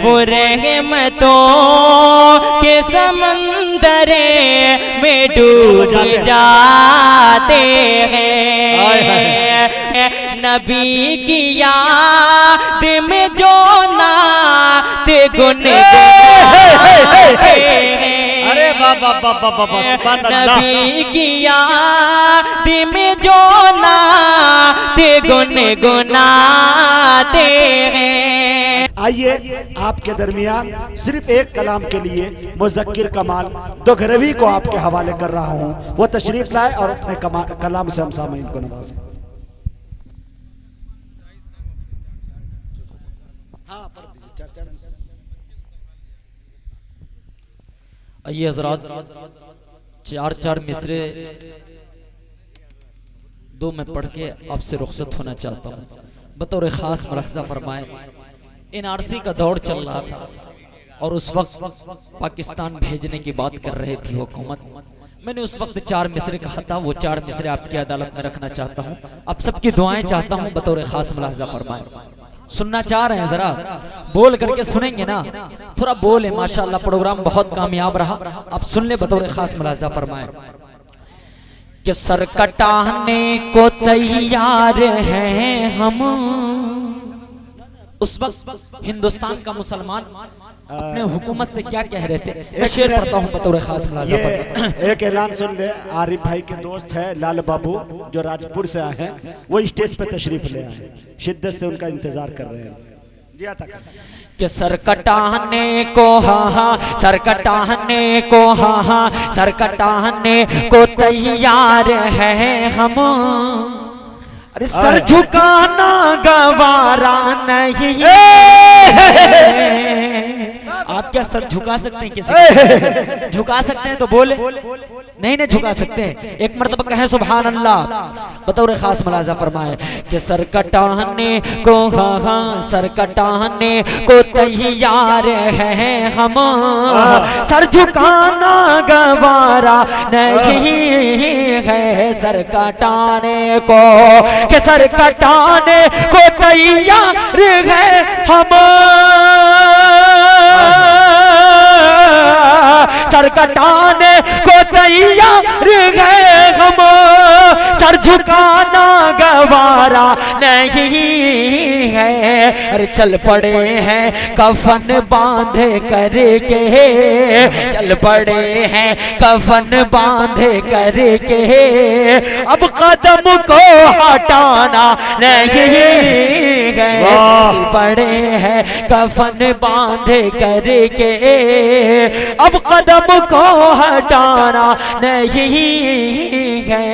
वो रहमतों के समंदरे में डूब जाते हैं। नबी की याद में जो नात गुनगुनाते हैं। अरे बाबा बाबा बाबा नबी की याद में जो नात गुनगुनाते हैं। आइए आपके दरमियान सिर्फ एक कलाम के लिए मुज़क्किर कमाल दोघरवी को आपके हवाले कर रहा हूँ। वो तशरीफ लाए और अपने कलाम से हम सामईन को नवाजें। आइए हज़रात, चार मिसरे दो मैं पढ़ के आपसे रुखसत होना चाहता हूँ। बतौर ख़ास मुलाहज़ा फरमाए, NRC का दौर चल रहा था और उस वक्त पाकिस्तान भेजने की बात कर रही थी हुकूमत। मैंने उस वक्त 4 मिसरे कहा था, वो 4 मिसरे आपकी अदालत में रखना चाहता हूँ। आप सबकी दुआएं चाहता हूँ। बतौर ख़ास मुलाहज़ा फरमाए, सुनना चाह रहे हैं, जरा बोल करके सुनेंगे ना, थोड़ा बोले। माशाअल्लाह प्रोग्राम बहुत कामयाब रहा, आप सुन ले। बतौर खास मुलाहज़ा फरमाए कि सर कटाने को तैयार हैं हम। उस वक्त हिंदुस्तान का मुसलमान अपने हुकूमत से क्या कह रहे थे, मैं शेर पढ़ता हूँ बतौर खास मुलाहज़ा फरमाए। एक ऐलान सुन ले। आरिफ भाई के दोस्त है लाल बाबू जो राजपुर से आए हैं, वो स्टेज पे तशरीफ ले आए, शिद्दत से उनका इंतजार कर रहे हैं। कि सर कटाने को हाँ, सर कटाने को हाँ, सर कटाने को तैयार है हम। अरे सर झुकाना गवारा नहीं। आप क्या सर झुका सकते हैं? किसी झुका सकते हैं तो बोले। नहीं नहीं झुका सकते हैं। एक मर्तबा कहें सुभान अल्लाह। बतौर खास मुलाहज़ा फरमाए कि सर कटाने को हाँ, सर कटाने को तैयार है हम। सर झुकाना गवारा नहीं है, सर कटाने को कि सर कटाने को तैयार है हम। सर कटाने को तैयार है हम। सर झुकाना गवारा नहीं है। अरे चल पड़े हैं कफन बांधे करके, चल पड़े हैं कफन बांधे करके। अब कदम को हटाना नहीं है। चल पड़े हैं कफन बांधे करके, अब कदम को हटाना नहीं है।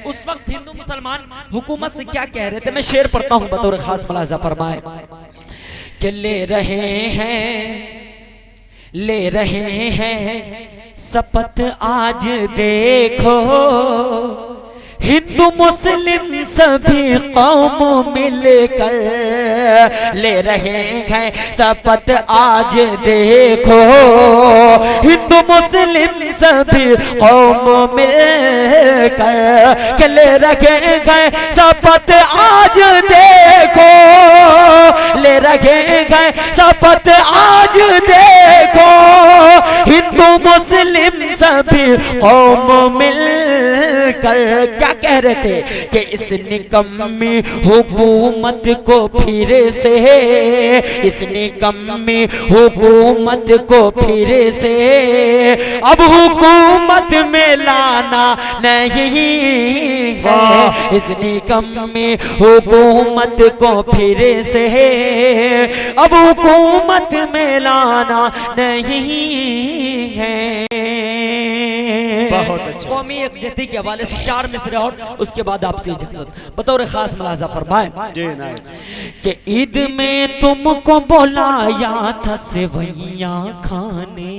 उस वक्त हिंदू मुसलमान हुकूमत से क्या कह रहे थे, मैं शेर पढ़ता हूँ बतौर खास मुलाहज़ा फरमाए कि ले रहे हैं शपथ आज देखो, हिंदू मुस्लिम सभी कौम मिलकर ले रहे हैं शपथ आज देखो। हिंदू मुस्लिम सभी कौम मिलकर ले रहे हैं शपथ आज देखो, ले रहे हैं शपथ आज देखो। हिंदू मुस्लिम सभी कौम मिलकर क्या कह रहे थे कि इस निकम्मी हुकूमत को फिर से, इस निकम्मी हुकूमत को फिर से अब हुकूमत में लाना नहीं है। इस निकम्मी हुकूमत को फिर से अब हुकूमत में लाना नहीं है। बहुत अच्छा। कौमी एकजहती के हवाले से 4 मिसरे और उसके बाद आपसे इजाजत। बतौर खास मुलाहज़ा फरमाए कि ईद में तुमको बुलाया था सेवैयां खाने।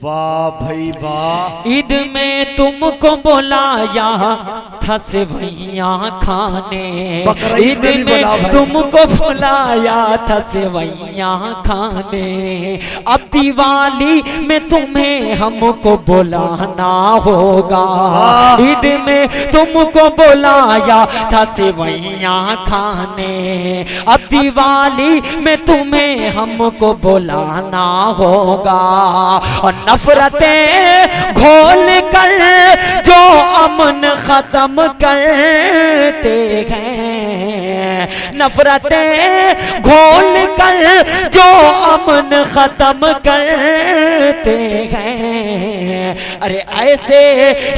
वाह भाई वाह। ईद में तुमको बुलाया था सेवैयाँ खाने, बकरीद में भी बुलाओ भाई। तुमको बुलाया था सेवैयाँ खाने, अब दिवाली में तुम्हें हमको बुलाना होगा। ईद में तुमको बुलाया था सेवैयाँ खाने, अब दिवाली में तुम्हें हमको बुलाना होगा। और नफरतें घोल कर जो अमन खत्म करते हैं, नफरतें घोल कर जो अमन खत्म करते हैं, अरे ऐसे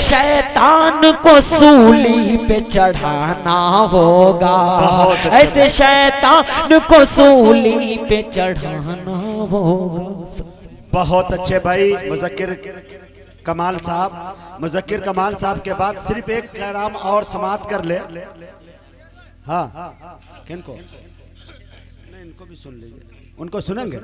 शैतान को सूली पे चढ़ाना होगा। ऐसे शैतान को सूली पे चढ़ाना होगा। बहुत अच्छे भाई मुज़क्किर कमाल साहब। मुज़क्किर कमाल साहब के बाद सिर्फ एक कलाम और समाप्त कर ले। हाँ, किनको नहीं, इनको भी सुन लीजिए, उनको सुनेंगे।